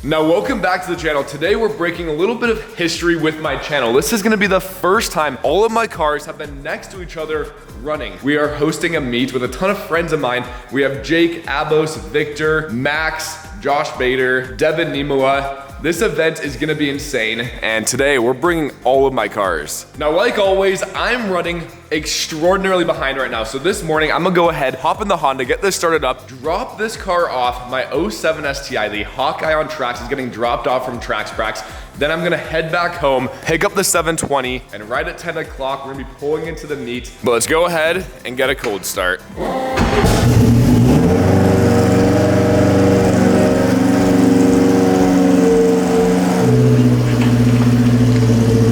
Now, welcome back to the channel. Today, we're breaking a little bit of history with my channel. This is gonna be the first time all of my cars have been next to each other running. We are hosting a meet with a ton of friends of mine. We have Jake, Abos, Victor, Max, Josh Bader, Devin Nimua. This event is gonna be insane, and today we're bringing all of my cars. Now, like always, I'm running extraordinarily behind right now, so this morning I'm gonna go ahead, hop in the Honda, get this started up, drop this car off. My 07 STI, the Hawkeye on tracks, is getting dropped off from Trax. Then I'm gonna head back home, pick up the 720, and right at 10 o'clock, we're gonna be pulling into the meet. But let's go ahead and get a cold start.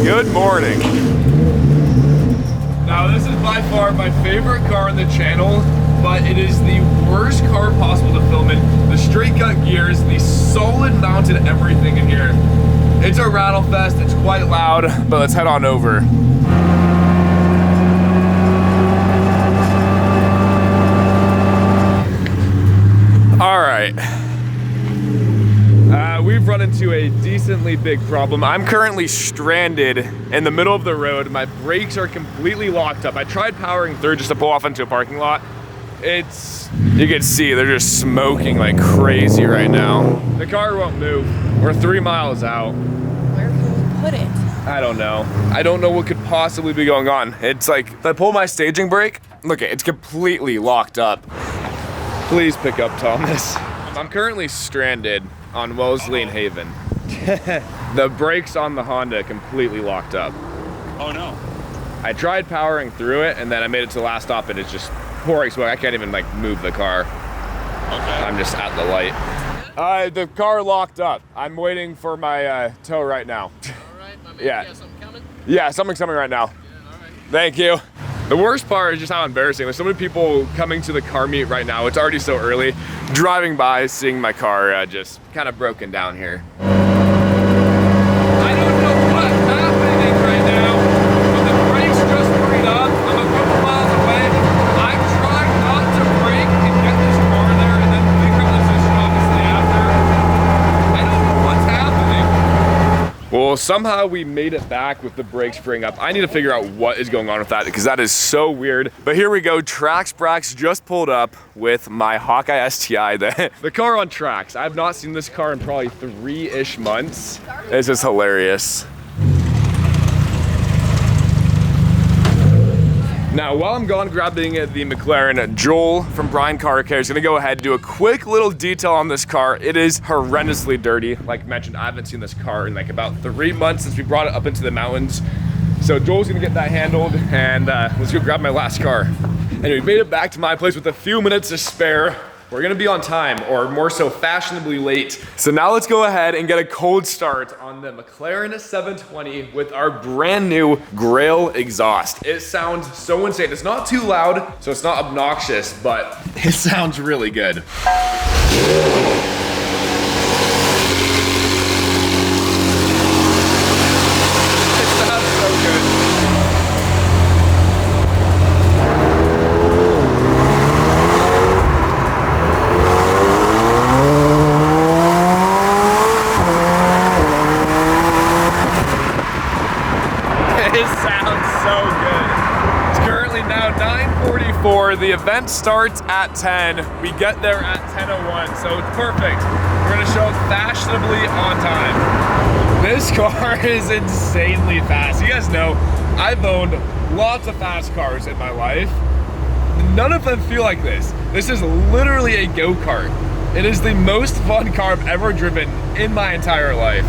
Good morning. Now, this is by far my favorite car on the channel, but it is the worst car possible to film in. The straight cut gears, the solid mounted everything in here. It's a rattle fest, it's quite loud, but let's head on over. All right. We've run into a decently big problem. I'm currently stranded in the middle of the road. My brakes are completely locked up. I tried powering through just to pull off into a parking lot. You can see they're just smoking like crazy right now. The car won't move. We're 3 miles out. Where can we put it? I don't know. I don't know what could possibly be going on. It's like, if I pull my staging brake, look, it's completely locked up. Please pick up, Thomas. I'm currently stranded on Wellesley and Haven. The brakes on the Honda completely locked up. Oh no. I tried powering through it, and then I made it to the last stop, and it's just pouring smoke. I can't even like move the car. Okay. I'm just at the light. The car locked up. I'm waiting for my tow right now. All right, my man. Yeah. You got something coming? Yeah, something's coming right now. Yeah, all right. Thank you. The worst part is just how embarrassing. There's so many people coming to the car meet right now. It's already so early. Driving by, seeing my car just kind of broken down here. I don't know what's happening right now, but the brakes just freed up. I'm a couple miles away. I'm trying not to brake and get this car there and then figure out the position obviously after. I don't know what's happening. Well, somehow we made it back with the brakes freeing up. I need to figure out what is going on with that because that is so weird. But here we go. Trax just pulled up with my Hawkeye STI. The car on tracks. I've not seen this car in probably 3-ish months. This is hilarious. Now, while I'm gone grabbing the McLaren, Joel from Brian Car Care is gonna go ahead and do a quick little detail on this car. It is horrendously dirty. Like mentioned, I haven't seen this car in like about 3 months since we brought it up into the mountains. So Joel's gonna get that handled, and let's go grab my last car. Anyway, we made it back to my place with a few minutes to spare. We're gonna be on time, or more so fashionably late. So now let's go ahead and get a cold start on the McLaren 720 with our brand new Grail exhaust. It sounds so insane. It's not too loud, so it's not obnoxious, but it sounds really good. It sounds so good. The event starts at 10. We get there at 10:01, so it's perfect. We're gonna show up fashionably on time. This car is insanely fast. You guys know, I've owned lots of fast cars in my life. None of them feel like this. This is literally a go-kart. It is the most fun car I've ever driven in my entire life.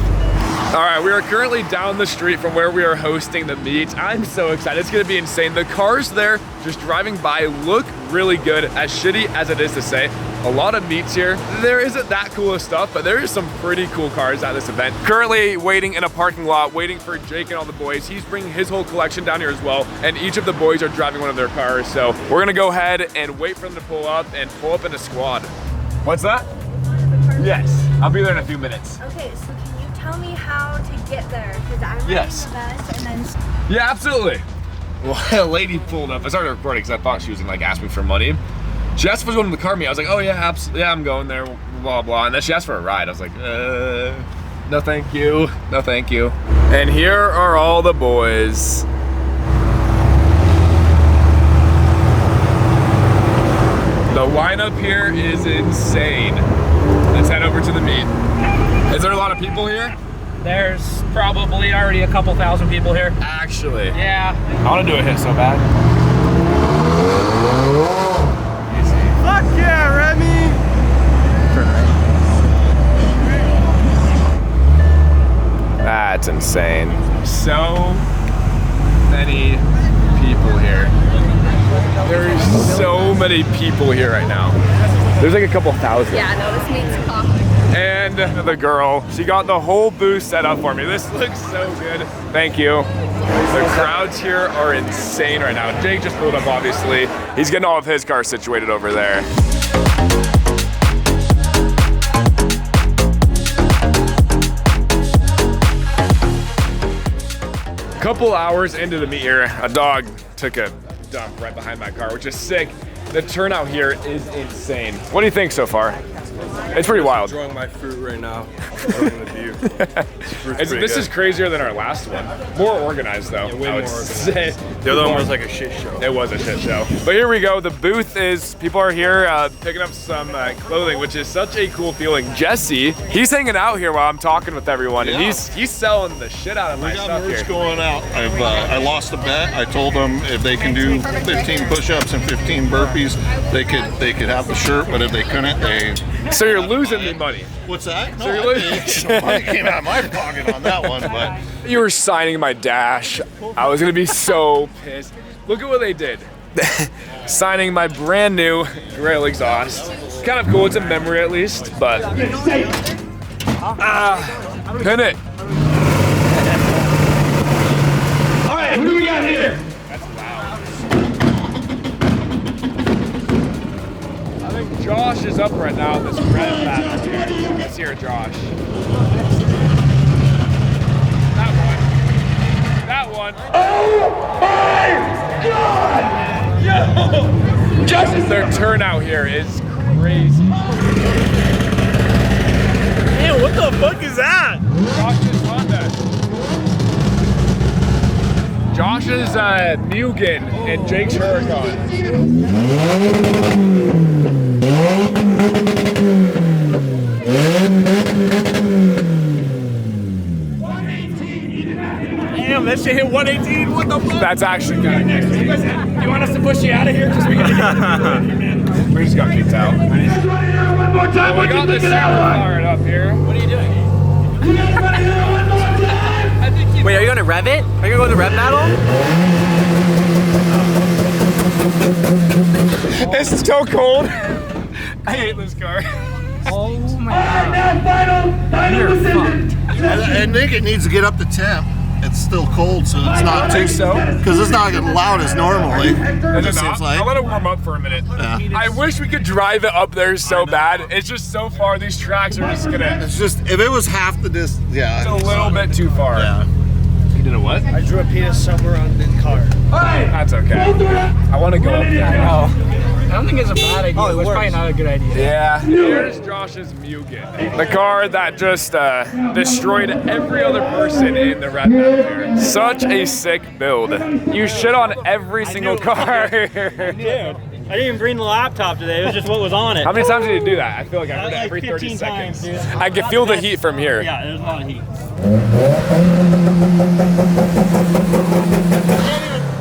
All right, we are currently down the street from where we are hosting the meet. I'm so excited, it's gonna be insane. The cars there, just driving by, look really good, as shitty as it is to say. A lot of meets here. There isn't that cool of stuff, but there is some pretty cool cars at this event. Currently waiting in a parking lot, waiting for Jake and all the boys. He's bringing his whole collection down here as well, and each of the boys are driving one of their cars. So we're gonna go ahead and wait for them to pull up and pull up in a squad. What's that? Yes, I'll be there in a few minutes. Okay, so can you tell me how to get there? Because I'm riding Yes. the bus and then... Yeah, absolutely. Well, a lady pulled up. I started recording because I thought she was gonna like ask me for money. She asked if I was going to the car meet. I was like, oh yeah, absolutely, yeah, I'm going there, blah, blah. And then she asked for a ride. I was like, no thank you, no thank you. And here are all the boys. The lineup here is insane. Let's head over to the meet. Is there a lot of people here? There's probably already a couple thousand people here. Actually. Yeah. I want to do a hit so bad. Fuck yeah, Remmy! That's insane. So many people here. There's so many people here right now. There's like a couple thousand. Yeah, no, this meets coffee. And the girl, she got the whole booth set up for me. This looks so good. Thank you. The crowds here are insane right now. Jake just pulled up, obviously. He's getting all of his cars situated over there. Couple hours into the meet here, a dog took a dump right behind my car, which is sick. The turnout here is insane. What do you think so far? It's pretty wild. I'm enjoying my fruit right now. Enjoying the view. This is crazier than our last one. More organized though, Yeah, way I would more organized. say. The other one was like a shit show. It was a shit show. But here we go. The booth is, people are here picking up some clothing, which is such a cool feeling. Jesse, he's hanging out here while I'm talking with everyone, and he's selling the shit out of my We got stuff merch here. going out. I lost a bet. I told them if they can do 15 push-ups and 15 burpees, they could have the shirt. But if they couldn't, they. So you're losing me money. What's that? No, So you're I losing. paid. Money came out of my pocket on that one, but You were signing my dash. I was gonna be so pissed. Look at what they did. Signing my brand new grill exhaust. Kind of cool, it's a memory at least, but. Pin it. All right, who do we got here? That's loud. I think Josh is up right now in this red battle here. Let's hear Josh. That one. Oh my God! Yo! Justice! Their turnout here is crazy. Man, what the fuck is that? Josh's Honda. Josh's Mugen and Jake's Huracan. Damn, that shit hit 118. What the fuck? That's actually kind of crazy. You want us to push you out of here? Because we gotta get We just got kicked out. One more time, We what got you the think of that sound one? fired up here. What are you doing? You guys wanna hear it one more time? Wait, are you gonna rev it? Are you gonna go to the rev battle? It's so cold. I hate this car. Oh my All right, now final decision. I think it needs to get up to temp. It's still cold, so it's not too so. because it's not as loud as normally. Is It it seems not? like. I'll let it warm up for a minute. Yeah. I wish we could drive it up there so bad. It's just so far. These tracks are just gonna. It's just if it was half the distance, yeah. It's a little bit too far. Yeah. You did a what? I drew a penis somewhere on the car. That's okay. I want to go up there. I don't think it's a bad idea. It's probably not a good idea. Yeah. Here's Josh's Mugen. The car that just destroyed every other person in the red map here. Such a sick build. You shit on every single car. Dude, I didn't even bring the laptop today. It was just what was on it. How many times did you do that? I feel like I heard it Like every 30 15 seconds. times, dude. I can feel the heat from here. Yeah, there's a lot of heat.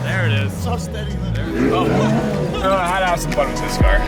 There it is. So steady. I had to have some fun with this car.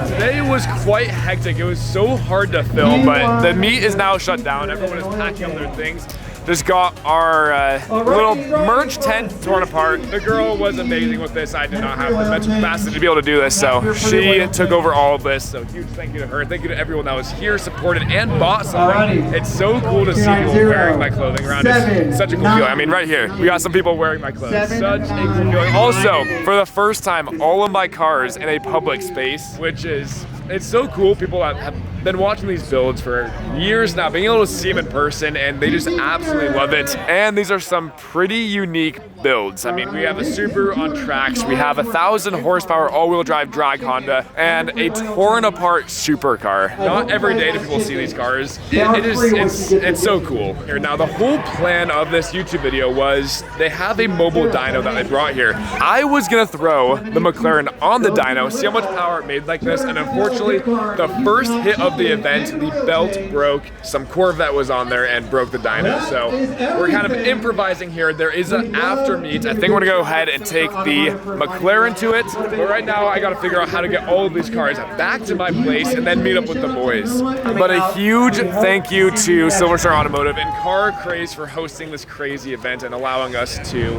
Today was quite hectic. It was so hard to film, but the meet is now shut down. Everyone is packing up their things. Just got our little merch tent torn apart. The girl was amazing with this. I did not have the mental capacity to be able to do this, so she took over all of this. So huge thank you to her. Thank you to everyone that was here, supported, and bought something. It's so cool to see people wearing my clothing around. It's such a cool feeling. I mean, right here, we got some people wearing my clothes. Such a cool feeling. Also, for the first time, all of my cars in a public space, which is it's so cool. People have been watching these builds for years now, being able to see them in person, and they just absolutely love it. And these are some pretty unique builds. I mean, we have a Subaru on tracks, we have 1,000 horsepower all-wheel drive drag Honda, and a torn apart supercar. Not every day do people see these cars. It's so cool. Here now, the whole plan of this YouTube video was they have a mobile dyno that they brought here. I was gonna throw the McLaren on the dyno, see how much power it made like this, and unfortunately, the first hit of the event, the belt broke. Some Corvette was on there and broke the dyno. So we're kind of improvising here. There is an after meet. I think we're gonna go ahead and take the McLaren to it. But right now, I gotta figure out how to get all of these cars back to my place and then meet up with the boys. But a huge thank you to Silver Star Automotive and Car Craze for hosting this crazy event and allowing us to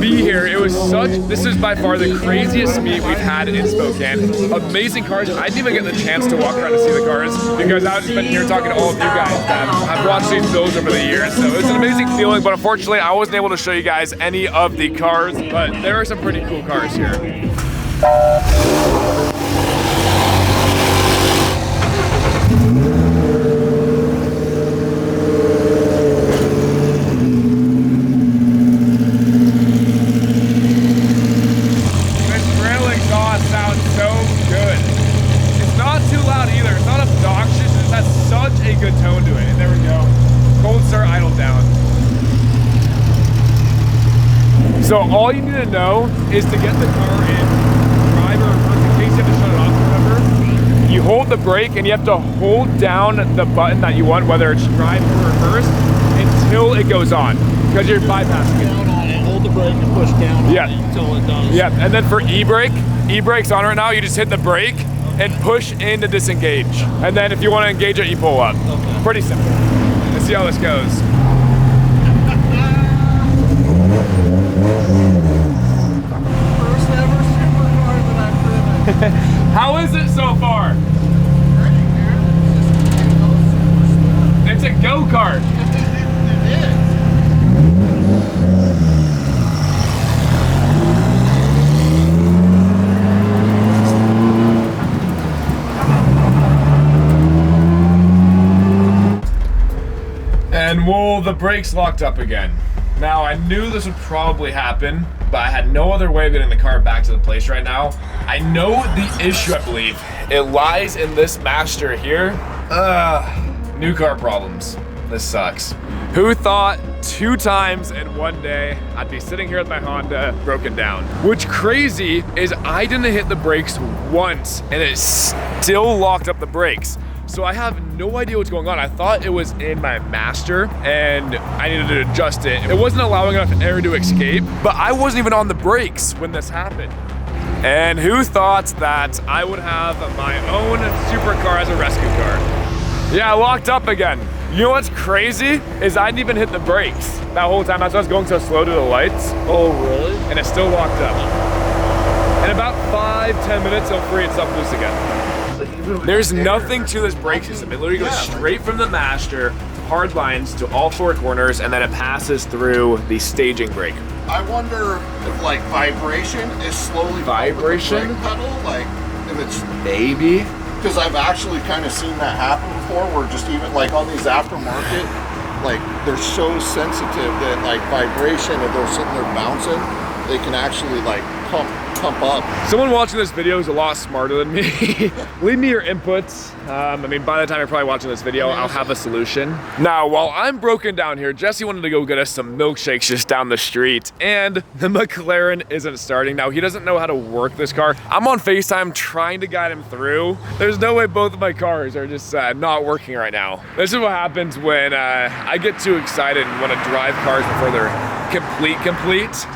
be here. This is by far the craziest meet we've had in Spokane. Amazing cars. I didn't even get the chance to walk around to see the cars because I've just been here talking to all of you guys that have watched these builds over the years. So it's an amazing feeling, but unfortunately I wasn't able to show you guys any of the cars, but there are some pretty cool cars here. Good tone to it, and there we go. Cold start, idle down. So all you need to know is to get the car in drive or reverse in case you have to shut it off, remember? You hold the brake and you have to hold down the button that you want, whether it's drive or reverse, until it goes on, because you're bypassing it. Down on it, hold the brake and push down on it until it does. Yeah, and then for e-brake's on right now, you just hit the brake and push in to disengage. And then if you want to engage it, you pull up. Okay. Pretty simple. Let's see how this goes. First ever supercar that I've driven. How is it so far? It's a go-kart. It is. And whoa, the brakes locked up again. Now, I knew this would probably happen, but I had no other way of getting the car back to the place right now. I know the issue, I believe. It lies in this master here. New car problems. This sucks. Who thought 2 times in one day I'd be sitting here with my Honda broken down? What's crazy is I didn't hit the brakes once and it still locked up the brakes. So I have no idea what's going on. I thought it was in my master and I needed to adjust it. It wasn't allowing enough air to escape, but I wasn't even on the brakes when this happened. And who thought that I would have my own supercar as a rescue car? Yeah, locked up again. You know what's crazy is I didn't even hit the brakes that whole time. That's why I was going so slow to the lights. Oh, really? And it's still locked up. In about 5-10 minutes, it'll free itself loose again. There's nothing to this brake system. It literally goes straight from the master, hard lines to all 4 corners, and then it passes through the staging brake. I wonder if like vibration is slowly Vibration? the brake pedal, like if it's Maybe. because I've actually kind of seen that happen before, where just even like on these aftermarket, like they're so sensitive that like vibration, if they're sitting there bouncing, they can actually like pump up. Someone watching this video is a lot smarter than me. Leave me your inputs. I mean, by the time you're probably watching this video, I'll have a solution. Now, while I'm broken down here, Jesse wanted to go get us some milkshakes just down the street, and the McLaren isn't starting. Now, he doesn't know how to work this car. I'm on FaceTime trying to guide him through. There's no way both of my cars are just not working right now. This is what happens when I get too excited and want to drive cars before they're complete.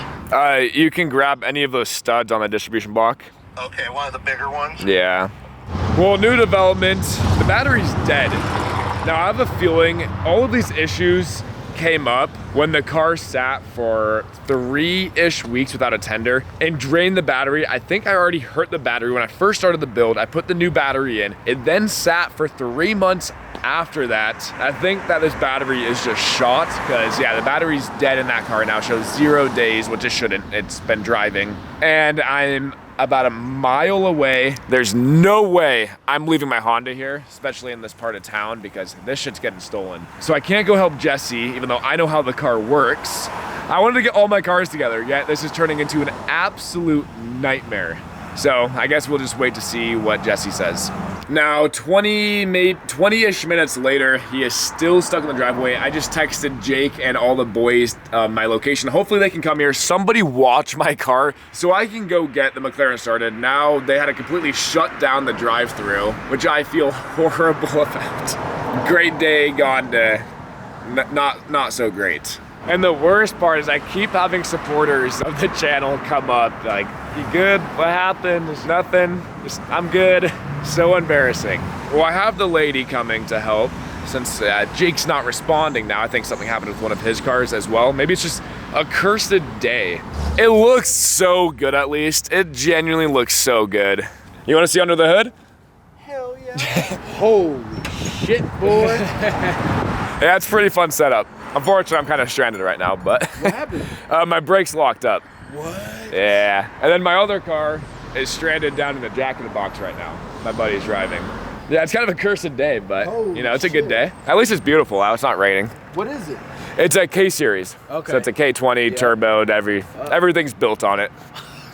You can grab any of those studs on the distribution block. Okay, one of the bigger ones. Yeah. Well, new development, the battery's dead. Now I have a feeling all of these issues came up when the car sat for 3-ish weeks without a tender and drained the battery. I think I already hurt the battery when I first started the build. I put the new battery in. It then sat for 3 months after that. I think that this battery is just shot because yeah, the battery's dead in that car now. It shows 0 days, which it shouldn't. It's been driving. And I'm about a mile away. There's no way I'm leaving my Honda here, especially in this part of town, because this shit's getting stolen. So I can't go help Jesse, even though I know how the car works. I wanted to get all my cars together, yet this is turning into an absolute nightmare. So I guess we'll just wait to see what Jesse says. Now, 20-ish minutes later, he is still stuck in the driveway. I just texted Jake and all the boys my location. Hopefully they can come here. Somebody watch my car so I can go get the McLaren started. Now they had to completely shut down the drive-thru, which I feel horrible about. Great day gone to not so great. And the worst part is I keep having supporters of the channel come up like, you good? What happened? There's nothing. I'm good. So embarrassing. Well, I have the lady coming to help since Jake's not responding now. I think something happened with one of his cars as well. Maybe it's just a cursed day. It looks so good, at least. It genuinely looks so good. You want to see under the hood? Hell yeah. Holy shit, boy. Yeah, it's a pretty fun setup. Unfortunately, I'm kind of stranded right now, but What happened? my brake's locked up. What? Yeah, and then my other car is stranded down in the jack in the box right now. My buddy's driving. Yeah, it's kind of a cursed day, but you know, it's a good day. At least it's beautiful out. It's not raining. What is it? It's a K series. Okay. So it's a K20 turboed. Everything's built on it.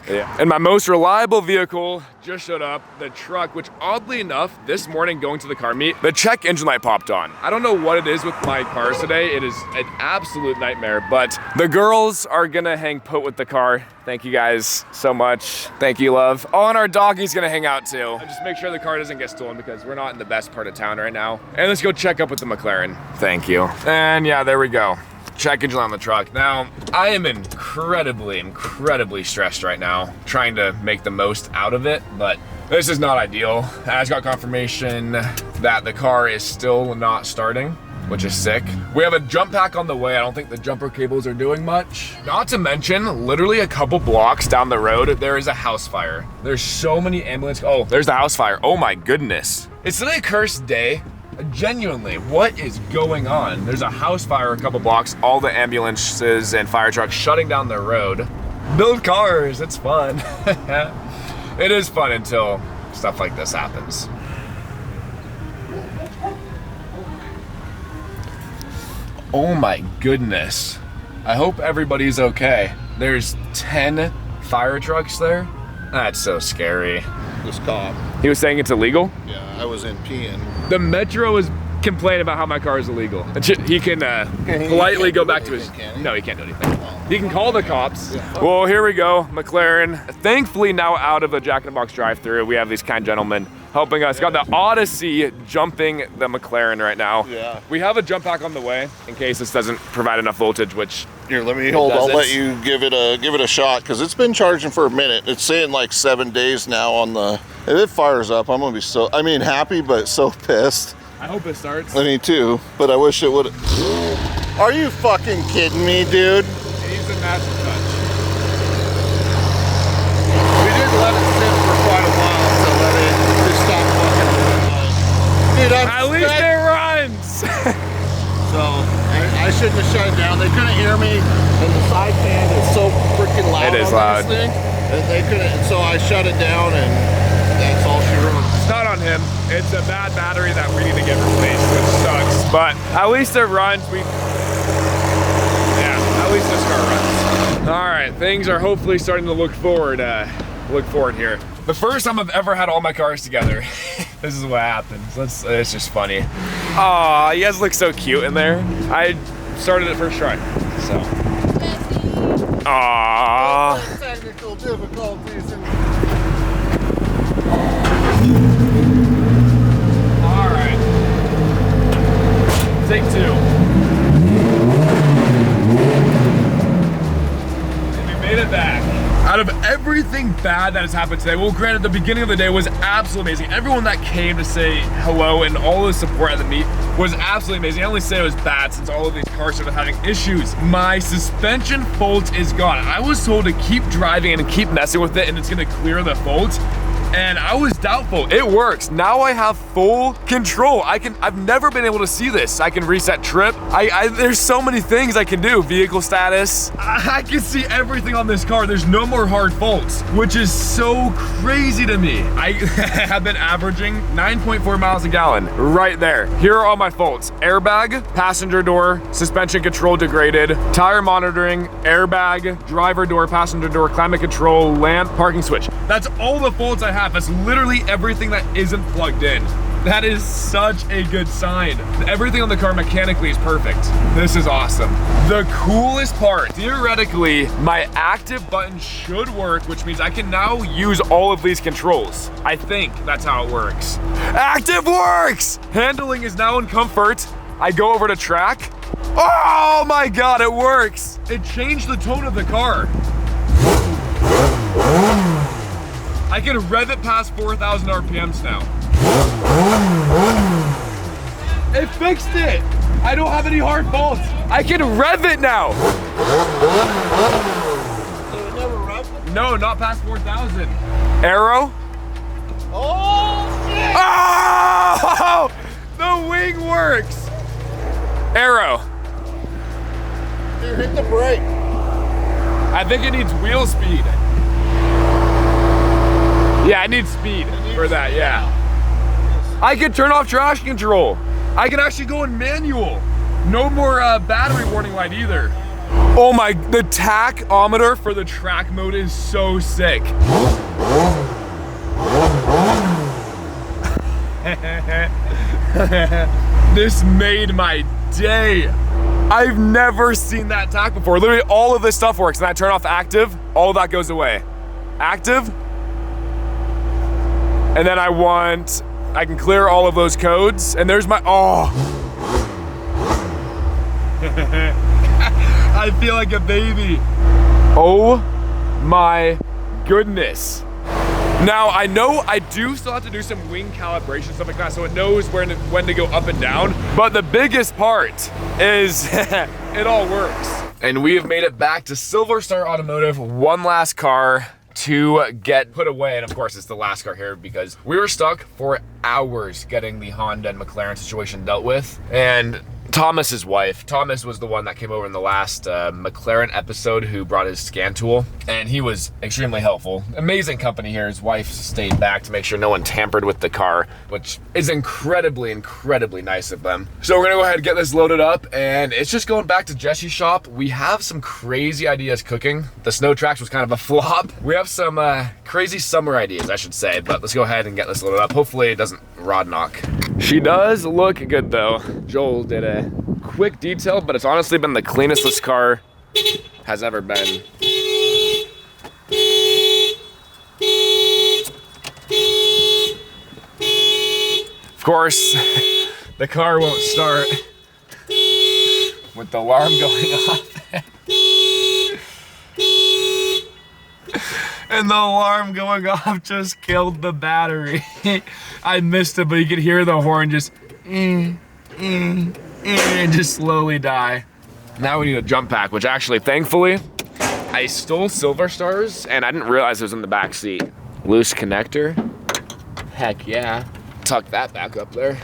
Yeah. And my most reliable vehicle just showed up, the truck, which oddly enough, this morning going to the car meet, the check engine light popped on. I don't know what it is with my cars today. It is an absolute nightmare, but the girls are gonna hang put with the car. Thank you guys so much. Thank you, love. Oh, and our doggy's gonna hang out too. And just make sure the car doesn't get stolen because we're not in the best part of town right now. And let's go check up with the McLaren. Thank you. And yeah, there we go. Check engine on the truck. Now, I am incredibly stressed right now, trying to make the most out of it, but this is not ideal. I just got confirmation that the car is still not starting, which is sick. We have a jump pack on the way. I don't think the jumper cables are doing much. Not to mention, literally a couple blocks down the road, there is a house fire. There's so many ambulances. Oh, there's the house fire. Oh my goodness. It's literally a cursed day. Genuinely, what is going on? There's a house fire a couple blocks, all the ambulances and fire trucks shutting down the road. Build cars, it's fun. It is fun until stuff like this happens. Oh my goodness. I hope everybody's okay. There's 10 fire trucks there. That's so scary. This cop. He was saying it's illegal? Yeah, I was in peeing. The Metro is complaining about how my car is illegal. He can politely go back to his... No, he can't do anything. He can call the cops. Well, here we go, McLaren. Thankfully now out of the Jack in the Box drive-thru, we have these kind gentlemen helping us. Got the Odyssey jumping the McLaren right now. Yeah. We have a jump pack on the way in case this doesn't provide enough voltage, which... Here, let me hold. I'll let you give it a shot because it's been charging for a minute. It's saying like 7 days now on the. If it fires up, I'm gonna be happy, but so pissed. I hope it starts. Me too, but I wish it would. Are you fucking kidding me, dude? It needs a master touch. We did let it sit for quite a while until it just stopped fucking. Dude, At least it runs. So I shouldn't have shut it down. They couldn't hear me, and the side fan is so freaking loud. It is on loud. This thing, and they couldn't. So I shut it down, and that's all she wrote. It's not on him. It's a bad battery that we need to get replaced, which sucks. But at least it runs. At least this car runs. All right, things are hopefully starting to look forward here. The first time I've ever had all my cars together. This is what happens. It's just funny. Aw, you guys look so cute in there. I started it first try, so. Aww. Technical difficulties. All right. Take two. And we made it back. Out of everything bad that has happened today, well, granted, the beginning of the day was absolutely amazing. Everyone that came to say hello and all the support at the meet was absolutely amazing. I only say it was bad since all of these cars started having issues. My suspension fault is gone. I was told to keep driving and keep messing with it and it's gonna clear the fault. and I was doubtful. It works. Now I have full control. I've never been able to see this. I can reset trip. There's so many things I can do. Vehicle status. I can see everything on this car. There's no more hard faults, which is so crazy to me. I have been averaging 9.4 miles a gallon right there. Here are all my faults. Airbag, passenger door, suspension control degraded, tire monitoring, airbag, driver door, passenger door, climate control, lamp, parking switch. That's all the faults I have. That's literally everything that isn't plugged in. That is such a good sign. Everything on the car mechanically is perfect. This is awesome. The coolest part, theoretically, my active button should work, which means I can now use all of these controls. I think that's how it works. Active works! Handling is now in comfort. I go over to track. Oh my God, it works. It changed the tone of the car. I can rev it past 4,000 RPMs now. It fixed it. I don't have any hard faults. I can rev it now. It never revved? No, not past 4,000. Arrow. Oh, shit! Oh! The wing works. Arrow. Dude, hit the brake. I think it needs wheel speed. Yeah, I need speed for that, yeah. I can turn off traction control. I can actually go in manual. No more battery warning light either. Oh my, the tachometer for the track mode is so sick. This made my day. I've never seen that tach before. Literally all of this stuff works, and I turn off active, all of that goes away. Active, and then I can clear all of those codes, and there's my, oh. I feel like a baby. Oh my goodness. Now, I know I do still have to do some wing calibration, stuff like that, so it knows when to go up and down, but the biggest part is it all works. And we have made it back to Silver Star Automotive, one last car to get put away, and of course it's the last car here because we were stuck for hours getting the Honda and McLaren situation dealt with. And Thomas's wife, Thomas was the one that came over in the last McLaren episode who brought his scan tool, and he was extremely helpful. Amazing company here. His wife stayed back to make sure no one tampered with the car, which is incredibly, incredibly nice of them. So we're gonna go ahead and get this loaded up, and it's just going back to Jesse's shop. We have some crazy ideas cooking. The snow tracks was kind of a flop. We have some crazy summer ideas, I should say, but let's go ahead and get this loaded up. Hopefully it doesn't rod knock. She does look good though. Joel did a quick detail, but it's honestly been the cleanest this car has ever been. Of course, the car won't start with the alarm going off. And the alarm going off just killed the battery. I missed it, but you could hear the horn just and just slowly die. Now we need a jump pack, which actually, thankfully, I stole Silver Stars and I didn't realize it was in the back seat. Loose connector. Heck yeah. Tuck that back up there.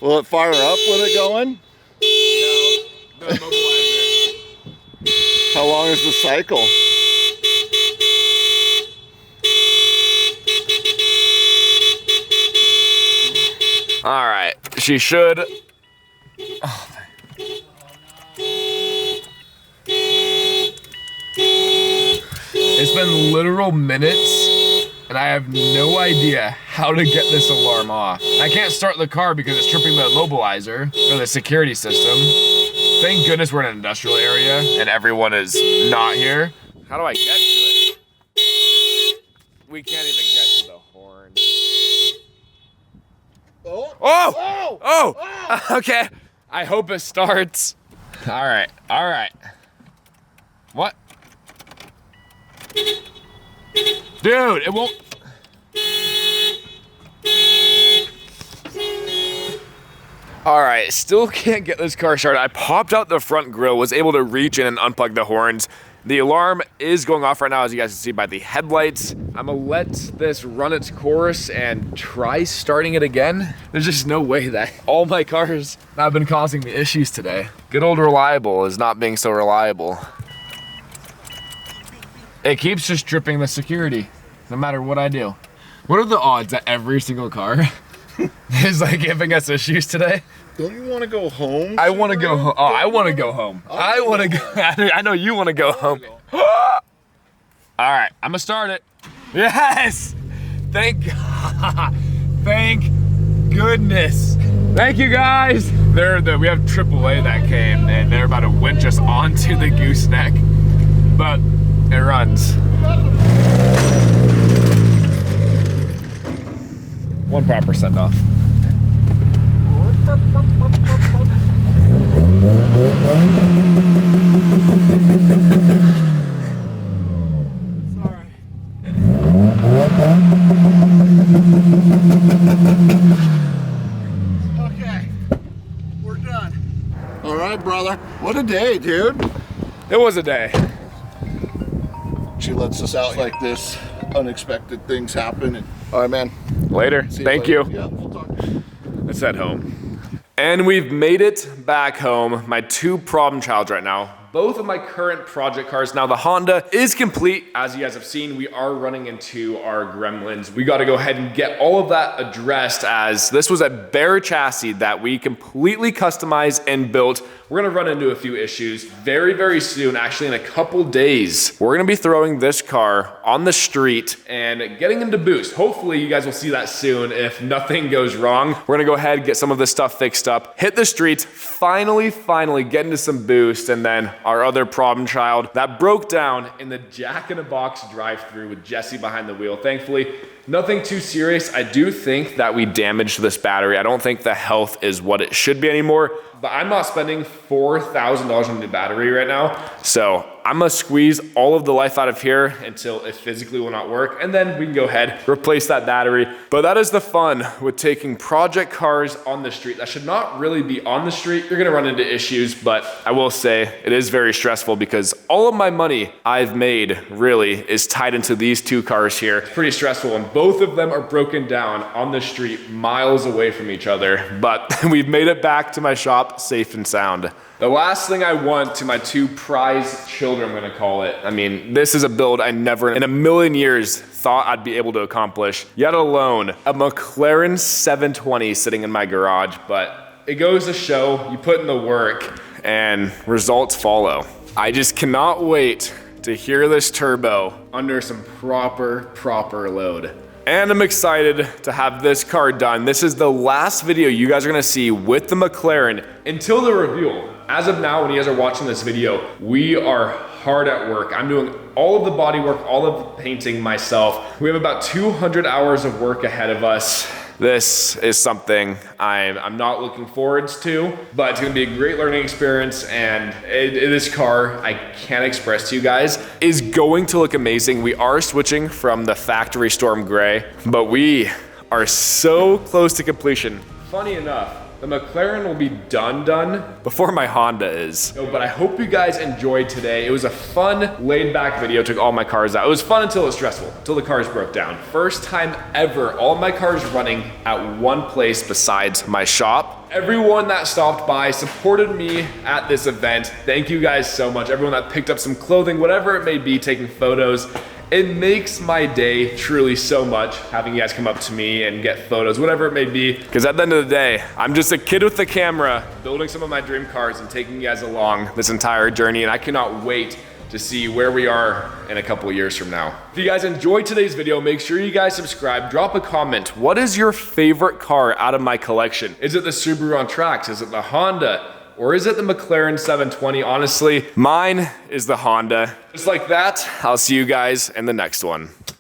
Will it fire up with it going? No, the immobilizer. How long is the cycle? All right, she should. Oh. It's been literal minutes, and I have no idea how to get this alarm off. I can't start the car because it's tripping the immobilizer or the security system. Thank goodness we're in an industrial area and everyone is not here. How do I get to it? We can't even get to the horn. Oh! Okay. I hope it starts. All right. What? Dude, it won't. All right, still can't get this car started. I popped out the front grille, was able to reach in and unplug the horns. The alarm is going off right now, as you guys can see by the headlights. I'm gonna let this run its course and try starting it again. There's just no way that all my cars have been causing me issues today. Good old reliable is not being so reliable. It keeps just tripping the security, no matter what I do. What are the odds that every single car is like giving us issues today? Don't you want to go home? I want to go home. Oh, I want to go home. I want to go. I know you want to go home. All right, I'm gonna start it. Yes! Thank God. Thank goodness. Thank you guys. We have AAA that came and they're about to winch us onto the gooseneck, but it runs. 1% off. Okay, we're done. All right, brother. What a day, dude. It was a day. She lets us out like this. Unexpected things happen. All right, man. Later. See Thank later. you. Yeah, we'll talk. Let's head home. And we've made it back home. My two problem childs right now. Both of my current project cars. Now the Honda is complete. As you guys have seen, we are running into our gremlins. We got to go ahead and get all of that addressed, as this was a bare chassis that we completely customized and built. We're gonna run into a few issues very, very soon. Actually, in a couple days, we're gonna be throwing this car on the street and getting into boost. Hopefully you guys will see that soon if nothing goes wrong. We're gonna go ahead, get some of this stuff fixed up, hit the streets, finally get into some boost, and then our other problem child that broke down in the Jack-in-a-Box drive-through with Jesse behind the wheel. Thankfully, nothing too serious. I do think that we damaged this battery. I don't think the health is what it should be anymore, but I'm not spending $4,000 on a new battery right now. So I'm gonna squeeze all of the life out of here until it physically will not work, and then we can go ahead, replace that battery. But that is the fun with taking project cars on the street. That should not really be on the street. You're gonna run into issues, but I will say it is very stressful because all of my money I've made really is tied into these two cars here. It's pretty stressful, and both of them are broken down on the street miles away from each other, but we've made it back to my shop safe and sound. The last thing I want to my two prized children, I'm gonna call it. I mean, this is a build I never in a million years thought I'd be able to accomplish, yet alone a McLaren 720 sitting in my garage. But it goes to show you put in the work and results follow. I just cannot wait to hear this turbo under some proper load. And I'm excited to have this car done. This is the last video you guys are gonna see with the McLaren until the reveal. As of now, when you guys are watching this video, we are hard at work. I'm doing all of the body work, all of the painting myself. We have about 200 hours of work ahead of us. This is something I'm not looking forward to, but it's gonna be a great learning experience, and this car, I can't express to you guys, is going to look amazing. We are switching from the factory Storm Gray, but we are so close to completion. Funny enough, the McLaren will be done before my Honda is. No, but I hope you guys enjoyed today. It was a fun, laid-back video. Took all my cars out. It was fun until it was stressful, until the cars broke down. First time ever, all my cars running at one place besides my shop. Everyone that stopped by, supported me at this event. Thank you guys so much. Everyone that picked up some clothing, whatever it may be, taking photos. It makes my day truly so much having you guys come up to me and get photos, whatever it may be. Because at the end of the day, I'm just a kid with the camera building some of my dream cars and taking you guys along this entire journey. And I cannot wait to see where we are in a couple of years from now. If you guys enjoyed today's video, make sure you guys subscribe, drop a comment. What is your favorite car out of my collection? Is it the Subaru on tracks? Is it the Honda? Or is it the McLaren 720? Honestly, mine is the Honda. Just like that, I'll see you guys in the next one.